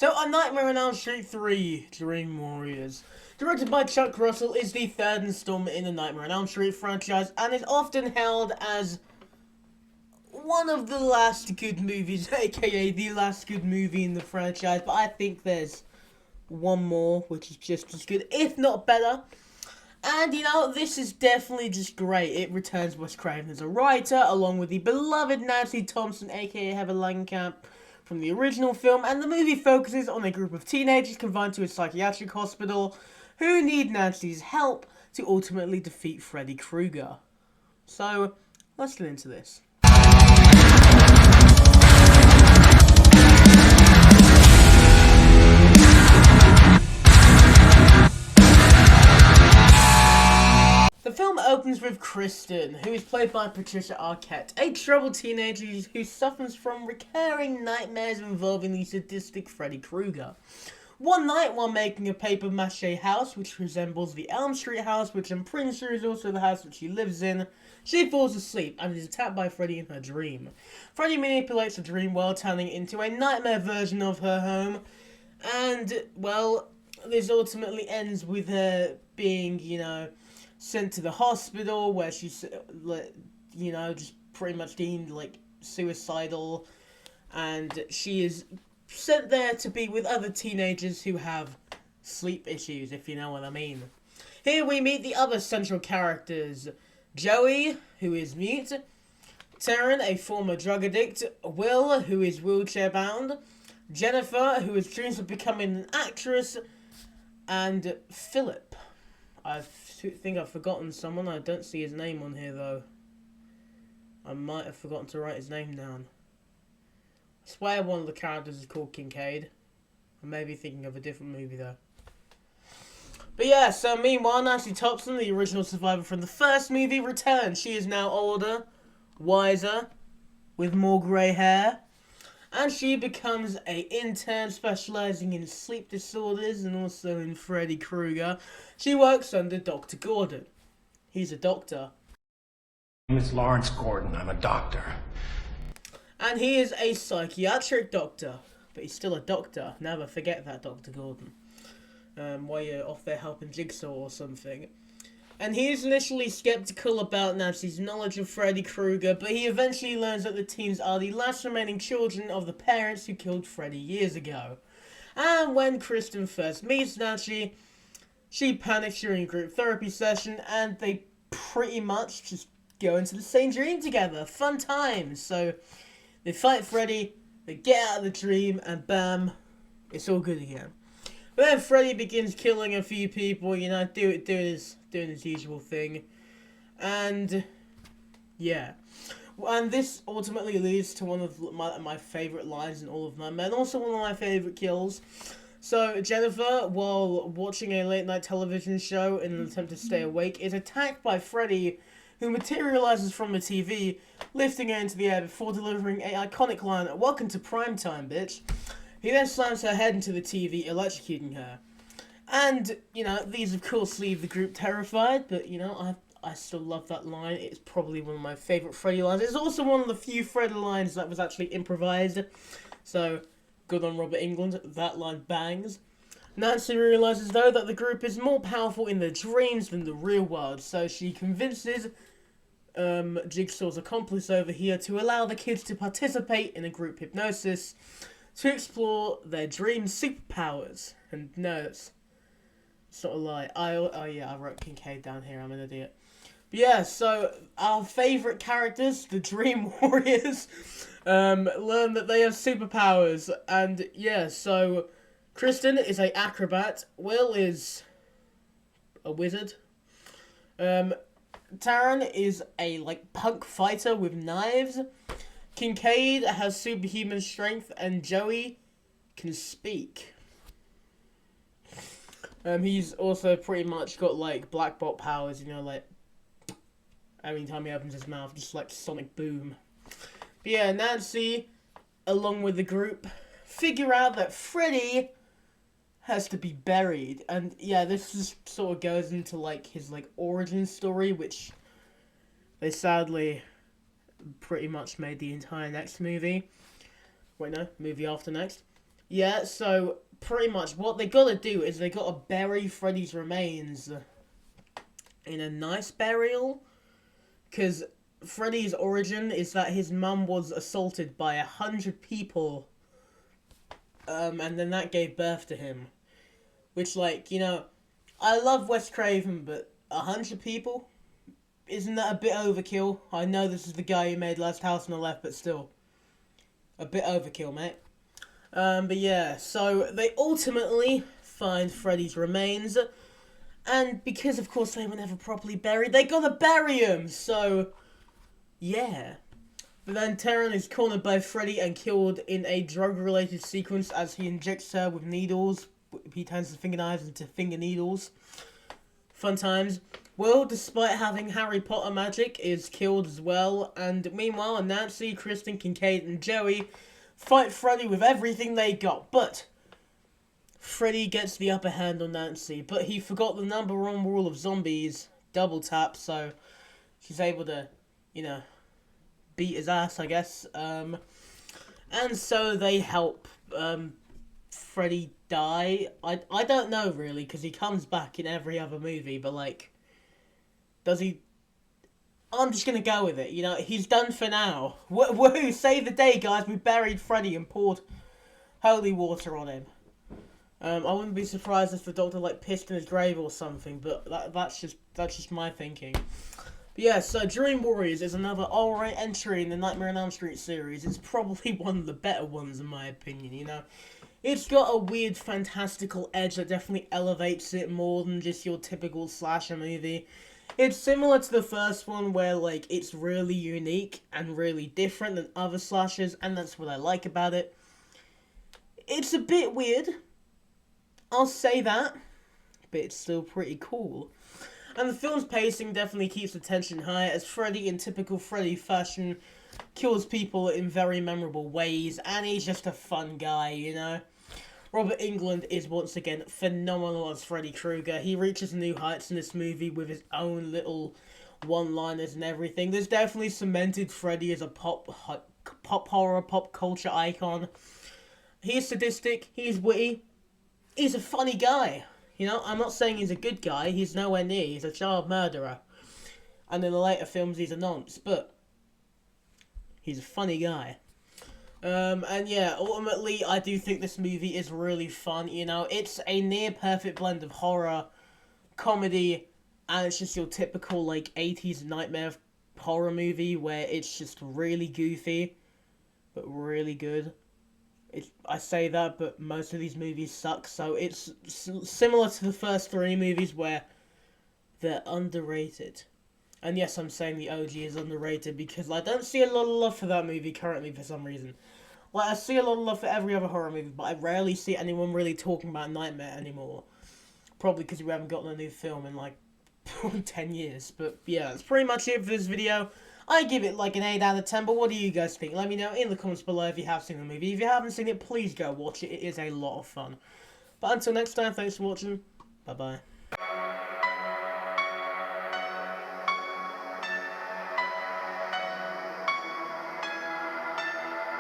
So, A Nightmare on Elm Street 3, Dream Warriors. Directed by Chuck Russell, is the third installment in the Nightmare on Elm Street franchise, and is often held as one of the last good movies, aka the last good movie in the franchise, but I think there's one more, which is just as good, if not better. And, you know, this is definitely just great. It returns Wes Craven as a writer, along with the beloved Nancy Thompson, aka Heather Langenkamp, from the original film. And the movie focuses on a group of teenagers confined to a psychiatric hospital who need Nancy's help to ultimately defeat Freddy Krueger. So, let's get into this. The film opens with Kristen, who is played by Patricia Arquette, a troubled teenager who suffers from recurring nightmares involving the sadistic Freddy Krueger. One night, while making a paper-mache house, which resembles the Elm Street house, which I'm pretty sure is also the house that she lives in, she falls asleep and is attacked by Freddy in her dream. Freddy manipulates the dream world, turning it into a nightmare version of her home, and, well, this ultimately ends with her being, sent to the hospital where she's, just pretty much deemed, suicidal, and she is sent there to be with other teenagers who have sleep issues, if you know what I mean. Here we meet the other central characters. Joey, who is mute. Taryn, a former drug addict. Will, who is wheelchair-bound. Jennifer, who has dreams of becoming an actress. And Philip. I think I've forgotten someone. I don't see his name on here, though. I might have forgotten to write his name down. I swear one of the characters is called Kincaid. I may be thinking of a different movie, though. But yeah, so meanwhile, Nancy Thompson, the original survivor from the first movie, returns. She is now older, wiser, with more grey hair. And she becomes an intern specializing in sleep disorders and also in Freddy Krueger. She works under Dr. Gordon. He's a doctor. My name is Lawrence Gordon. I'm a doctor. And he is a psychiatric doctor. But he's still a doctor. Never forget that, Dr. Gordon. While you're off there helping Jigsaw or something. And he is initially skeptical about Nancy's knowledge of Freddy Krueger, but he eventually learns that the teens are the last remaining children of the parents who killed Freddy years ago. And when Kristen first meets Nancy, she panics during a group therapy session, and they pretty much just go into the same dream together. Fun times. So, they fight Freddy, they get out of the dream, and bam, it's all good again. But then Freddy begins killing a few people, doing his usual thing. And, yeah. And this ultimately leads to one of my favourite lines in all of Nightmare, and also one of my favourite kills. So, Jennifer, while watching a late-night television show in an attempt to stay awake, is attacked by Freddy, who materializes from the TV, lifting her into the air before delivering an iconic line, "Welcome to primetime, bitch." He then slams her head into the TV, electrocuting her. And, these of course leave the group terrified, but, I still love that line. It's probably one of my favourite Freddy lines. It's also one of the few Freddy lines that was actually improvised. So, good on Robert Englund. That line bangs. Nancy realises, though, that the group is more powerful in their dreams than the real world, so she convinces Jigsaw's accomplice over here to allow the kids to participate in a group hypnosis to explore their dream superpowers. And no, it's not a lie. I wrote Kincaid down here. I'm an idiot. But yeah, so our favourite characters, the Dream Warriors, learn that they have superpowers. And yeah, so Kristen is a acrobat. Will is a wizard. Taryn is a punk fighter with knives. Kincaid has superhuman strength, and Joey can speak. He's also pretty much got black bolt powers, every time he opens his mouth, just sonic boom. But yeah, Nancy, along with the group, figure out that Freddy has to be buried, and yeah, this just sort of goes into his origin story, which they sadly pretty much made the entire next movie. Wait, no, movie after next. Yeah, so pretty much what they gotta do is they gotta bury Freddy's remains in a nice burial, because Freddy's origin is that his mum was assaulted by 100 people, and then that gave birth to him. Which, like, I love Wes Craven, but 100 people? Isn't that a bit overkill? I know this is the guy who made Last House on the Left, but still. A bit overkill, mate. But yeah, so they ultimately find Freddy's remains, and because, of course, they were never properly buried, they gotta bury him, so, yeah. But then Taryn is cornered by Freddy and killed in a drug-related sequence as he injects her with needles. He turns his finger knives into finger needles. Fun times. Will, despite having Harry Potter magic, is killed as well. And meanwhile, Nancy, Kristen, Kincaid, and Joey fight Freddy with everything they got. But Freddy gets the upper hand on Nancy. But he forgot the number one rule of zombies, double tap. So she's able to, beat his ass, I guess. And so they help Freddy die. I don't know, really, because he comes back in every other movie, but, like, does he? I'm just gonna go with it, he's done for now. Woohoo, save the day, guys, we buried Freddy and poured holy water on him. I wouldn't be surprised if the Doctor, like, pissed in his grave or something, but that's just my thinking. But yeah, so Dream Warriors is another alright entry in the Nightmare on Elm Street series. It's probably one of the better ones, in my opinion, It's got a weird, fantastical edge that definitely elevates it more than just your typical slasher movie. It's similar to the first one, where, like, it's really unique and really different than other slashers, and that's what I like about it. It's a bit weird, I'll say that, but it's still pretty cool. And the film's pacing definitely keeps the tension high, as Freddy, in typical Freddy fashion, kills people in very memorable ways, and he's just a fun guy, Robert Englund is once again phenomenal as Freddy Krueger. He reaches new heights in this movie with his own little one-liners and everything. There's definitely cemented Freddy as a pop horror, pop culture icon. He's sadistic, he's witty, he's a funny guy. I'm not saying he's a good guy, he's nowhere near, he's a child murderer. And in the later films he's a nonce, but he's a funny guy. And yeah, ultimately I do think this movie is really fun, It's a near-perfect blend of horror, comedy, and it's just your typical, like, 80s nightmare horror movie where it's just really goofy, but really good. I say that, but most of these movies suck, so it's similar to the first three movies where they're underrated. And yes, I'm saying the OG is underrated because I don't see a lot of love for that movie currently for some reason. Like, I see a lot of love for every other horror movie, but I rarely see anyone really talking about Nightmare anymore. Probably because we haven't gotten a new film in, like, 10 years. But yeah, that's pretty much it for this video. I give it like an 8 out of 10, but what do you guys think? Let me know in the comments below if you have seen the movie. If you haven't seen it, please go watch it. It is a lot of fun. But until next time, thanks for watching. Bye-bye.